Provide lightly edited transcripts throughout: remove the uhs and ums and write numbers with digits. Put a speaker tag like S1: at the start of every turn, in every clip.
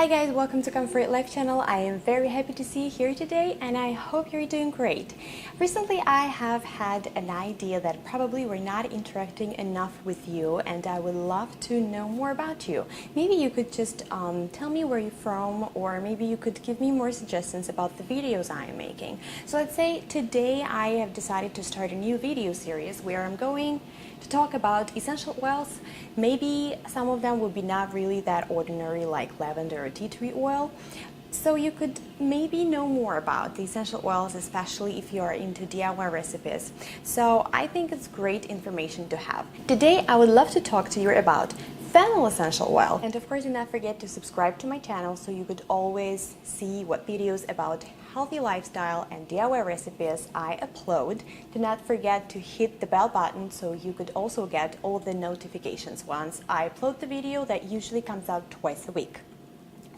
S1: Hi guys, welcome to Comfort Life channel. I am very happy to see you here today and I hope you're doing great. Recently I have had an idea that probably we're not interacting enough with you and I would love to know more about you. Maybe you could just tell me where you're from, or maybe you could give me more suggestions about the videos I am making. So let's say today I have decided to start a new video series where I'm going to talk about essential oils. Maybe some of them will be not really that ordinary, like lavender or tea tree oil. So you could maybe know more about the essential oils, especially if you are into DIY recipes. So I think it's great information to have. Today I would love to talk to you about FENNEL Essential Oil. And of course, do not forget to subscribe to my channel so you could always see what videos about healthy lifestyle and DIY recipes I upload. Do not forget to hit the bell button so you could also get all the notifications once I upload the video that usually comes out twice a week.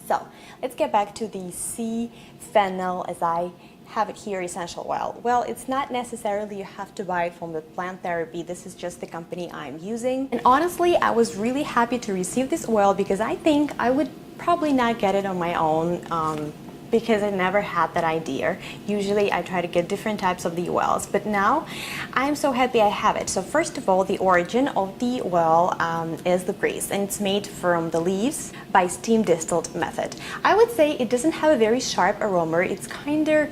S1: So let's get back to the FENNEL as I have it here, essential oil. Well, it's not necessarily you have to buy it from the plant therapy. This is just the company I'm using. And honestly, I was really happy to receive this oil because I think I would probably not get it on my own because I never had that idea. Usually I try to get different types of the oils, but now I'm so happy I have it. So first of all, the origin of the oil is the grease, and it's made from the leaves by steam distilled method. I would say it doesn't have a very sharp aroma. It's kind of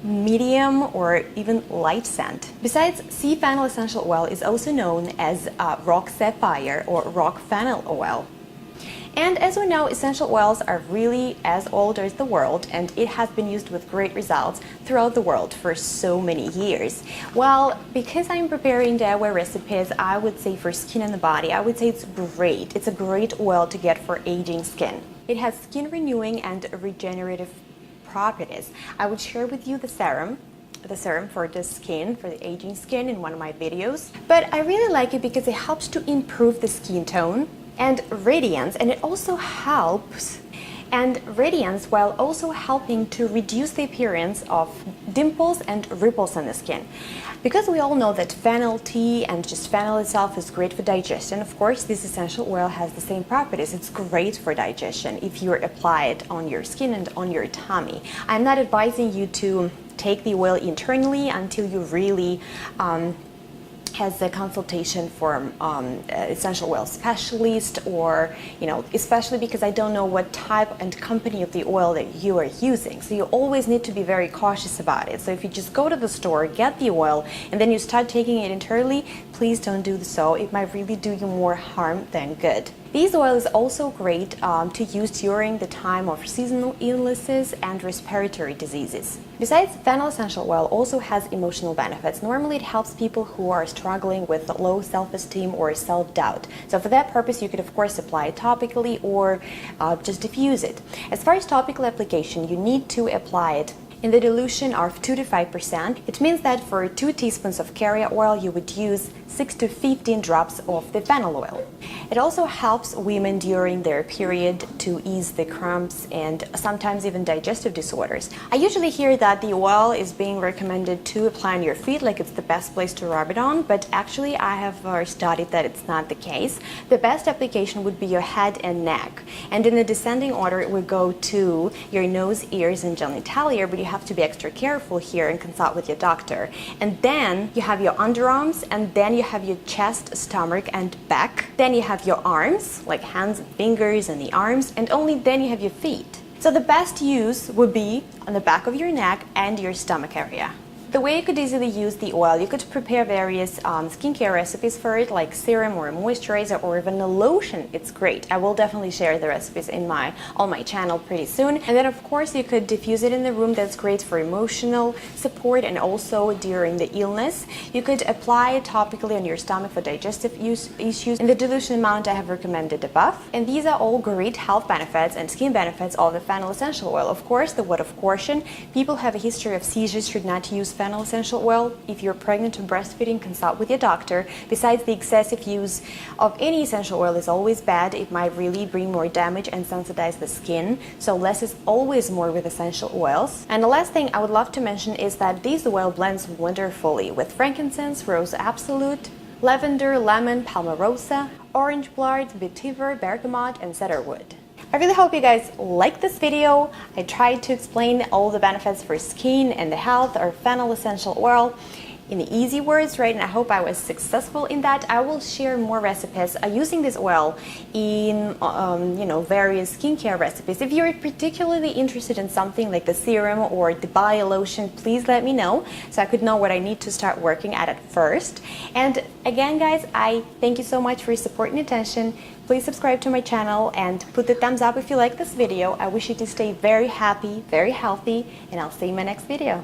S1: medium or even light scent. Besides, FENNEL Essential Oil is also known as rock sapphire or rock fennel oil. And as we know, essential oils are really as old as the world, and it has been used with great results throughout the world for so many years. Well, because I'm preparing DIY recipes, I would say for skin and the body, I would say it's great. It's a great oil to get for aging skin. It has skin renewing and regenerative properties. I would share with you the serum for the skin, for the aging skin, in one of my videos. But I really like it because it helps to improve the skin tone and radiance, and it also helps radiance while also helping to reduce the appearance of dimples and ripples in the skin. Because we all know that fennel tea and just fennel itself is great for digestion, of course this essential oil has the same properties. It's great for digestion if you apply it on your skin and on your tummy. I'm not advising you to take the oil internally until you really has a consultation for essential oil specialist, or especially because I don't know what type and company of the oil that you are using, so you always need to be very cautious about it. So if you just go to the store, get the oil, and then you start taking it internally, please don't do so. It might really do you more harm than good. This oil is also great to use during the time of seasonal illnesses and respiratory diseases. Besides, FENNEL Essential Oil also has emotional benefits. Normally it helps people who are struggling with low self-esteem or self-doubt. So for that purpose, you could of course apply it topically or just diffuse it. As far as topical application, you need to apply it in the dilution of 2 to 5%. It means that for 2 teaspoons of carrier oil, you would use 6 to 15 drops of the fennel oil. It also helps women during their period to ease the cramps and sometimes even digestive disorders. I usually hear that the oil is being recommended to apply on your feet, like it's the best place to rub it on, but actually I have studied that it's not the case. The best application would be your head and neck, and in the descending order it would go to your nose, ears, and genitalia, but you have to be extra careful here and consult with your doctor. And then you have your underarms, and then you have your chest, stomach, and back. Then you have your arms, like hands and fingers and the arms, and only then you have your feet. So the best use would be on the back of your neck and your stomach area. The way you could easily use the oil, you could prepare various skincare recipes for it, like serum or a moisturizer or even a lotion. It's great. I will definitely share the recipes on my channel pretty soon. And then of course you could diffuse it in the room. That's great for emotional support and also during the illness. You could apply it topically on your stomach for digestive issues in the dilution amount I have recommended above. And these are all great health benefits and skin benefits of the FENNEL Essential Oil. Of course, the word of caution: people who have a history of seizures should not use FENNEL Essential Oil. If you're pregnant or breastfeeding, consult with your doctor. Besides, the excessive use of any essential oil is always bad. It might really bring more damage and sensitize the skin. So less is always more with essential oils. And the last thing I would love to mention is that this oil blends wonderfully with frankincense, rose absolute, lavender, lemon, palmarosa, orange blade, vetiver, bergamot, and cedarwood. I really hope you guys like this video. I tried to explain all the benefits for skin and the health of FENNEL Essential Oil in the easy words, right? And I hope I was successful in that. I will share more recipes using this oil in various skincare recipes. If you're particularly interested in something like the serum or the body lotion, please let me know so I could know what I need to start working at first. And again, guys, I thank you so much for your support and attention. Please subscribe to my channel and put the thumbs up if you like this video. I wish you to stay very happy, very healthy, and I'll see you in my next video.